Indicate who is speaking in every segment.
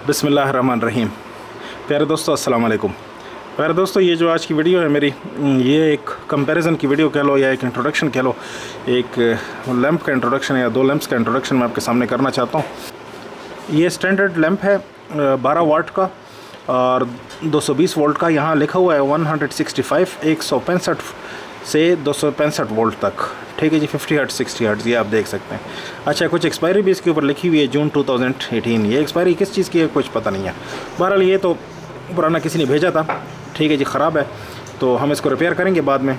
Speaker 1: बिस्मिल्लाहिर्रहमानिर्रहीम। प्यारे दोस्तों, अस्सलाम वालेकुम। प्यारे दोस्तों, ये जो आज की वीडियो है मेरी, ये एक कंपैरिजन की वीडियो कह लो या एक इंट्रोडक्शन कह लो। एक लैंप का इंट्रोडक्शन या दो लैंप्स का इंट्रोडक्शन मैं आपके सामने करना चाहता हूँ। ये स्टैंडर्ड लैंप है 12 वाट का और 220 वोल्ट का। यहाँ लिखा हुआ है 165 165 से 265 वोल्ट तक। ठीक है जी, 50 हर्ट्ज 60 हर्ट्ज, ये आप देख सकते हैं। अच्छा, कुछ एक्सपायरी भी इसके ऊपर लिखी हुई है, जून 2018। ये एक्सपायरी किस चीज़ की है कुछ पता नहीं है। बहरहाल ये तो पुराना किसी ने भेजा था। ठीक है जी, ख़राब है तो हम इसको रिपेयर करेंगे बाद में।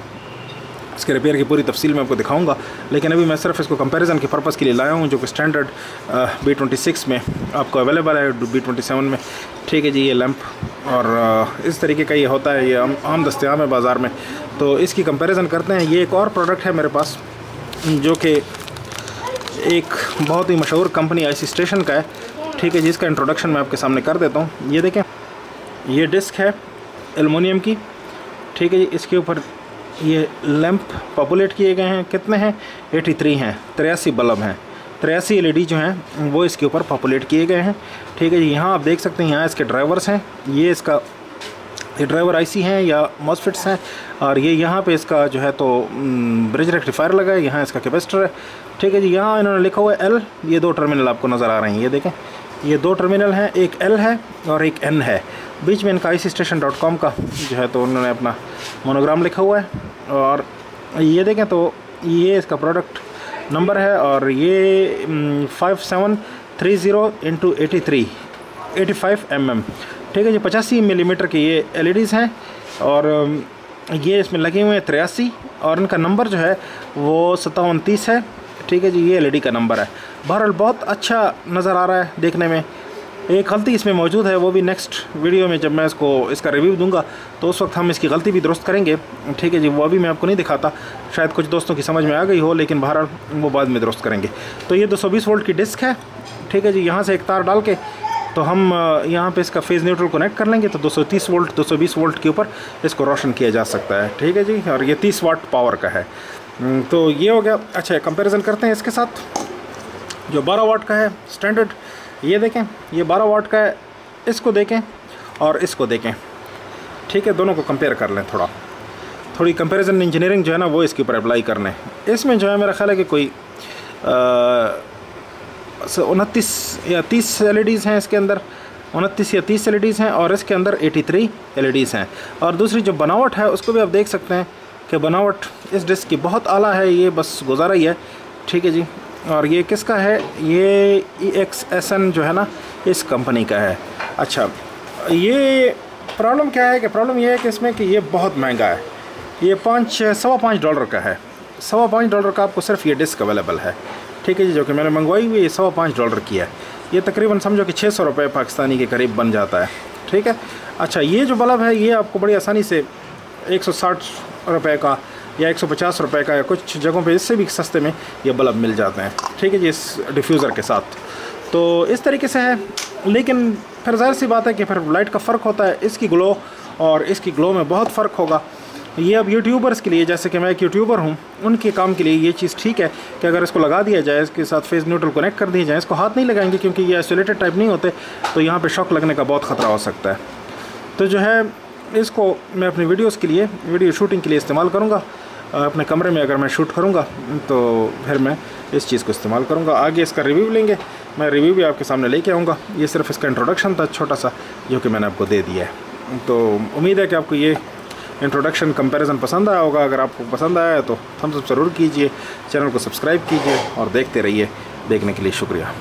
Speaker 1: इसके रिपेयर की पूरी तफसील मैं आपको दिखाऊंगा, लेकिन अभी मैं सिर्फ इसको कंपैरिजन के पर्पज़ के लिए लाया हूँ, जो कि स्टैंडर्ड B26 में आपको अवेलेबल है, B27 में। ठीक है जी, ये लैंप और इस तरीके का ये होता है, ये आम दस्तयाब है बाज़ार में। तो इसकी कंपैरिजन करते हैं। ये एक और प्रोडक्ट है मेरे पास जो कि एक बहुत ही मशहूर कंपनी IC स्टेशन का है। ठीक है जी, इसका इंट्रोडक्शन मैं आपके सामने कर देता हूँ। ये देखें, ये डिस्क है एलुमिनियम की। ठीक है जी, इसके ऊपर ये लैंप पॉपुलेट किए गए हैं। कितने हैं? 83 हैं। 83 बल्ब हैं, 83 LED जो हैं वो इसके ऊपर पॉपुलेट किए गए हैं। ठीक है जी, यहाँ आप देख सकते हैं, यहाँ इसके ड्राइवर्स हैं। ये ड्राइवर IC हैं या मॉसफेट्स हैं, और ये यहाँ पे इसका जो है तो ब्रिज रेक्टिफायर लगा है। यहाँ इसका कैपेसिटर है। ठीक है जी, यहाँ इन्होंने लिखा हुआ है L। ये दो टर्मिनल आपको नज़र आ रहे हैं, ये देखें, ये दो टर्मिनल हैं, एक L है और एक N है। बीच में इनका ICStation.com का जो है तो उन्होंने अपना मोनोग्राम लिखा हुआ है। और ये देखें तो ये इसका प्रोडक्ट नंबर है, और ये 5730 × 85 mm। ठीक है जी, 85 मिलीमीटर के ये LEDs हैं, और ये इसमें लगे हुए हैं 83, और इनका नंबर जो है वो 5730 है। ठीक है जी, ये LED का नंबर है। बहरहाल बहुत अच्छा नज़र आ रहा है देखने में। एक गलती इसमें मौजूद है, वो भी नेक्स्ट वीडियो में जब मैं इसका रिव्यू दूंगा तो उस वक्त हम इसकी गलती भी दुरुस्त करेंगे। ठीक है जी, वो अभी मैं आपको नहीं दिखाता, शायद कुछ दोस्तों की समझ में आ गई हो, लेकिन बहरहाल वो बाद में दुरुस्त करेंगे। तो ये 220 वोल्ट की डिस्क है। ठीक है जी, यहाँ से एक तार डाल के तो हम यहाँ पे इसका फेज़ न्यूट्रल कनेक्ट कर लेंगे, तो 230 वोल्ट 220 वोल्ट के ऊपर इसको रोशन किया जा सकता है। ठीक है जी, और ये 30 वाट पावर का है। तो ये हो गया। अच्छा, कंपैरिजन करते हैं इसके साथ जो 12 वाट का है स्टैंडर्ड। ये देखें, ये 12 वाट का है, इसको देखें और इसको देखें। ठीक है, दोनों को कंपेयर कर लें। थोड़ी कंपैरिजन इंजीनियरिंग जो है ना वो इसके ऊपर अप्लाई कर लें। इसमें जो है मेरा ख्याल है कि कोई 29 या 30 LEDs हैं इसके अंदर, 29 या 30 LEDs हैं, और इसके अंदर 83 LEDs हैं। और दूसरी जो बनावट है उसको भी आप देख सकते हैं कि बनावट इस डिस्क की बहुत आला है। ये बस गुजारा ही है। ठीक है जी, और ये किसका है? ये EXSN जो है ना, इस कंपनी का है। अच्छा, ये प्रॉब्लम क्या है? कि प्रॉब्लम ये है कि इसमें कि ये बहुत महंगा है। ये $5.25 का है। $5.25 का आपको सिर्फ ये डिस्क अवेलेबल है। ठीक है जी, जो कि मैंने मंगवाई हुई है $5.25 की है। ये तकरीबन समझो कि 600 रुपये पाकिस्तानी के करीब बन जाता है। ठीक है। अच्छा, ये जो बल्ब है ये आपको बड़ी आसानी से 160 रुपये का या 150 रुपये का, या कुछ जगहों पे इससे भी सस्ते में ये बल्ब मिल जाते हैं। ठीक है जी, इस डिफ्यूज़र के साथ। तो इस तरीके से है, लेकिन फिर जाहिर सी बात है कि फिर लाइट का फ़र्क होता है। इसकी ग्लो और इसकी ग्लो में बहुत फ़र्क होगा। ये अब यूट्यूबर्स के लिए, जैसे कि मैं एक यूट्यूबर हूँ, उनके काम के लिए ये चीज़ ठीक है कि अगर इसको लगा दिया जाए, इसके साथ फेस न्यूट्रल कनेक्ट कर दिया जाए। इसको हाथ नहीं लगाएंगे क्योंकि ये आइसोलेटेड टाइप नहीं होते, तो यहाँ पे शॉक लगने का बहुत ख़तरा हो सकता है। तो जो है इसको मैं अपनी वीडियोस के लिए, वीडियो शूटिंग के लिए इस्तेमाल करूँगा। अपने कमरे में अगर मैं शूट करूँगा तो फिर मैं इस चीज़ को इस्तेमाल करूँगा। आगे इसका रिव्यू लेंगे, मैं रिव्यू भी आपके सामने लेके आऊँगा। ये सिर्फ इसका इंट्रोडक्शन था छोटा सा, जो कि मैंने आपको दे दिया है। तो उम्मीद है कि आपको ये इंट्रोडक्शन कंपैरिजन पसंद आया होगा। अगर आपको पसंद आया तो थम्स अप ज़रूर कीजिए, चैनल को सब्सक्राइब कीजिए और देखते रहिए। देखने के लिए शुक्रिया।